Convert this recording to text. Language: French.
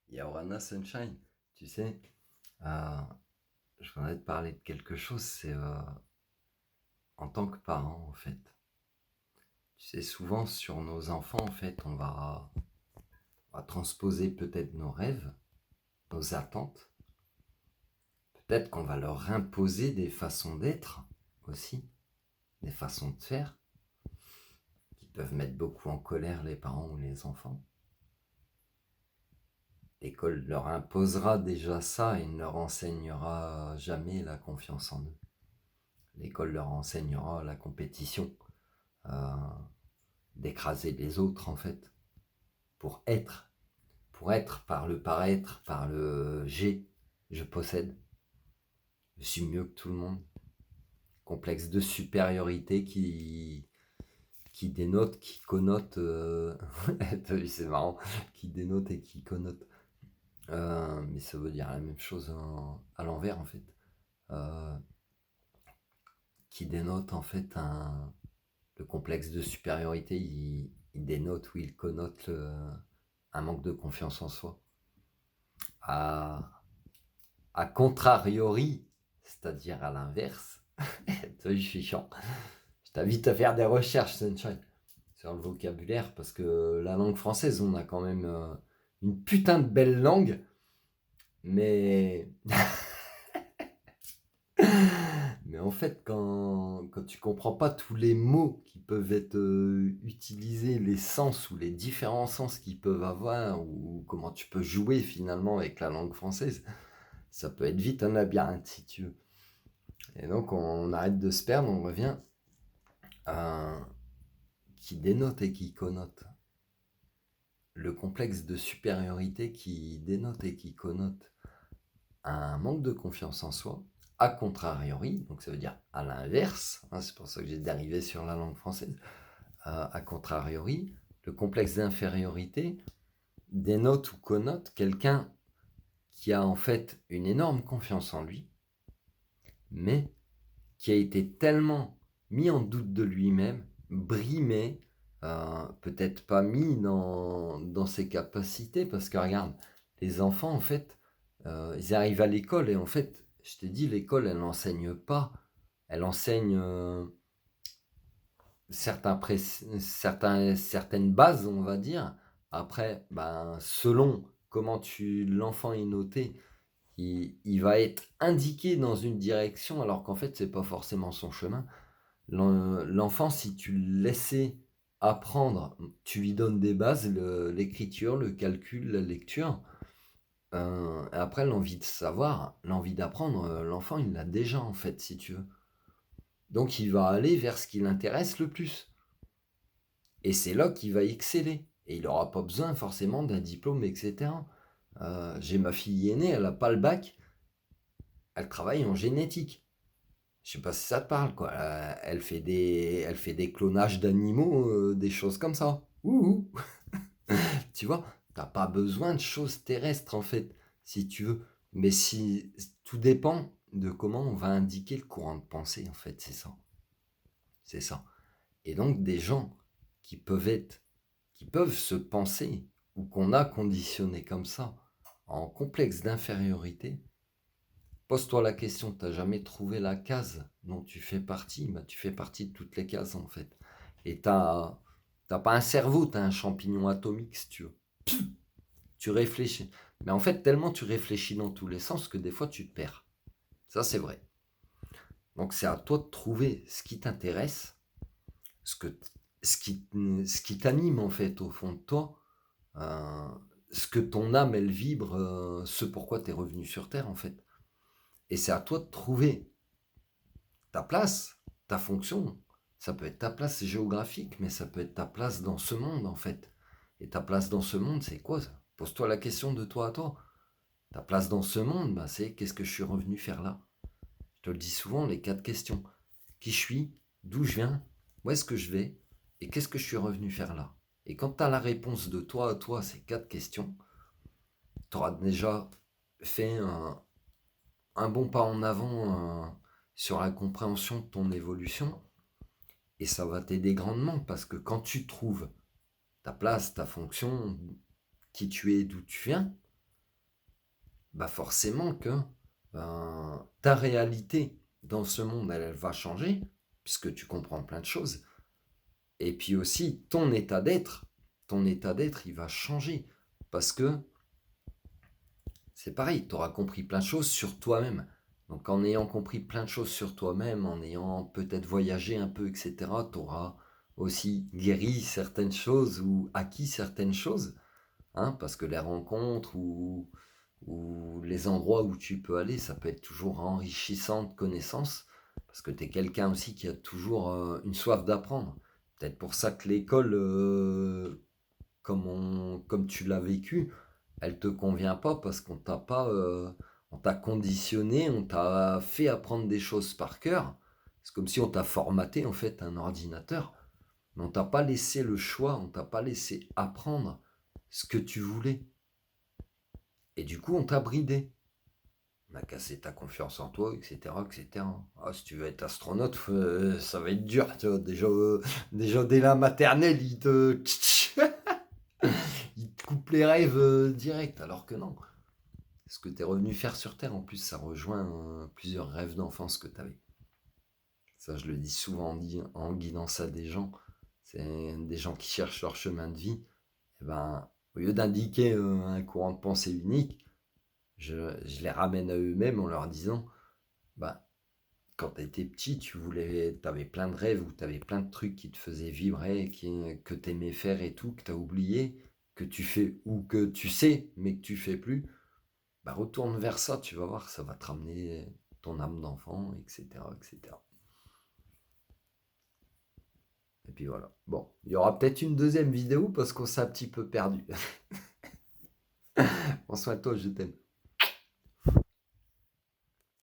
Yawana Sunshine, tu sais, euh, je voudrais te parler de quelque chose, c'est en tant que parent, en fait. Tu sais, souvent sur nos enfants, en fait, on va transposer peut-être nos rêves, nos attentes. Peut-être qu'on va leur imposer des façons d'être aussi, des façons de faire, qui peuvent mettre beaucoup en colère les parents ou les enfants. L'école leur imposera déjà ça et ne leur enseignera jamais la confiance en eux. L'école leur enseignera la compétition, euh, d'écraser les autres en fait, pour être, pour être par le paraître, par le je possède, je suis mieux que tout le monde. Complexe de supériorité qui dénote, qui connote, c'est marrant, qui dénote et qui connote. Mais ça veut dire la même chose à l'envers en fait. Euh, qui dénote en fait le complexe de supériorité, il dénote ou il connote un manque de confiance en soi. À, à contrariori, c'est-à-dire à l'inverse, je suis chiant. Je t'invite à faire des recherches, Sunshine, sur le vocabulaire, parce que la langue française, on a quand même une putain de belle langue, mais mais en fait, quand tu comprends pas tous les mots qui peuvent être utilisés, les sens ou les différents sens qu'ils peuvent avoir, ou comment tu peux jouer finalement avec la langue française, ça peut être vite un labyrinthe si tu veux. Et donc on arrête de se perdre, on revient à qui dénote et qui connote. Le complexe de supériorité qui dénote et qui connote un manque de confiance en soi, a contrariori, donc ça veut dire à l'inverse, hein, c'est pour ça que j'ai dérivé sur la langue française, a contrariori, le complexe d'infériorité dénote ou connote quelqu'un qui a en fait une énorme confiance en lui, mais qui a été tellement mis en doute de lui-même, brimé, peut-être pas mis dans ses capacités, parce que regarde, les enfants, en fait, ils arrivent à l'école et en fait, je t'ai dit, l'école, elle n'enseigne pas, elle enseigne certaines bases, on va dire. Après, ben, selon comment l'enfant est noté, il va être indiqué dans une direction alors qu'en fait, c'est pas forcément son chemin. L'enfant, si tu le laissais apprendre, tu lui donnes des bases, l'écriture, le calcul, la lecture. Après, l'envie de savoir, l'envie d'apprendre, l'enfant, il l'a déjà en fait, si tu veux. Donc, il va aller vers ce qui l'intéresse le plus. Et c'est là qu'il va exceller. Et il n'aura pas besoin forcément d'un diplôme, etc. J'ai ma fille aînée, elle n'a pas le bac, elle travaille en génétique. Je sais pas si ça te parle, quoi. Elle fait des clonages d'animaux, des choses comme ça. Ouh. Tu vois, t'as pas besoin de choses terrestres, en fait, si tu veux. Mais si tout dépend de comment on va indiquer le courant de pensée, en fait, c'est ça. C'est ça. Et donc, des gens qui peuvent être, qui peuvent se penser, ou qu'on a conditionné comme ça, en complexe d'infériorité, pose-toi la question, t'as jamais trouvé la case dont tu fais partie? Bah, tu fais partie de toutes les cases en fait. Et t'as pas un cerveau, t'as un champignon atomique si tu veux. Tu réfléchis. Mais en fait, tellement tu réfléchis dans tous les sens que des fois tu te perds. Ça c'est vrai. Donc c'est à toi de trouver ce qui t'intéresse, ce, que, ce qui t'anime en fait au fond de toi, euh, ce que ton âme elle vibre, ce pourquoi tu es revenu sur Terre en fait. Et c'est à toi de trouver ta place, ta fonction. Ça peut être ta place géographique, mais ça peut être ta place dans ce monde, en fait. Et ta place dans ce monde, c'est quoi ça? Pose-toi la question de toi à toi. Ta place dans ce monde, bah, c'est qu'est-ce que je suis revenu faire là? Je te le dis souvent, les 4 questions. Qui je suis? D'où je viens? Où est-ce que je vais? Et qu'est-ce que je suis revenu faire là? Et quand tu as la réponse de toi à toi à ces 4 questions, tu auras déjà fait un bon pas en avant sur la compréhension de ton évolution. Et ça va t'aider grandement parce que quand tu trouves ta place, ta fonction, qui tu es, d'où tu viens, bah forcément que ta réalité dans ce monde, elle va changer, puisque tu comprends plein de choses. Et puis aussi, ton état d'être, il va changer. Parce que c'est pareil, tu auras compris plein de choses sur toi-même. Donc en ayant compris plein de choses sur toi-même, en ayant peut-être voyagé un peu, etc., tu auras aussi guéri certaines choses ou acquis certaines choses. Hein, parce que les rencontres ou les endroits où tu peux aller, ça peut être toujours enrichissant de connaissances. Parce que tu es quelqu'un aussi qui a toujours une soif d'apprendre. Peut-être pour ça que l'école, comme tu l'as vécu, elle te convient pas parce qu'on t'a pas, on t'a conditionné, on t'a fait apprendre des choses par cœur. C'est comme si on t'a formaté en fait un ordinateur, mais on t'a pas laissé le choix, on t'a pas laissé apprendre ce que tu voulais. Et du coup, on t'a bridé. On a cassé ta confiance en toi, etc., etc. Ah, si tu veux être astronaute, ça va être dur, tu vois. Déjà dès la maternelle, il te coupe les rêves direct, alors que non. Ce que tu es revenu faire sur Terre, en plus, ça rejoint plusieurs rêves d'enfance que tu avais. Ça, je le dis souvent en guidant ça des gens. C'est des gens qui cherchent leur chemin de vie. Et ben, au lieu d'indiquer un courant de pensée unique, je les ramène à eux-mêmes en leur disant, bah, quand tu étais petit, tu avais plein de rêves ou tu avais plein de trucs qui te faisaient vibrer, que tu aimais faire et tout, que tu as oublié, que tu fais ou que tu sais, mais que tu fais plus. Bah, retourne vers ça, tu vas voir, ça va te ramener ton âme d'enfant, etc., etc. Et puis voilà. Bon, il y aura peut-être une deuxième vidéo parce qu'on s'est un petit peu perdu. Prends soin de toi, je t'aime.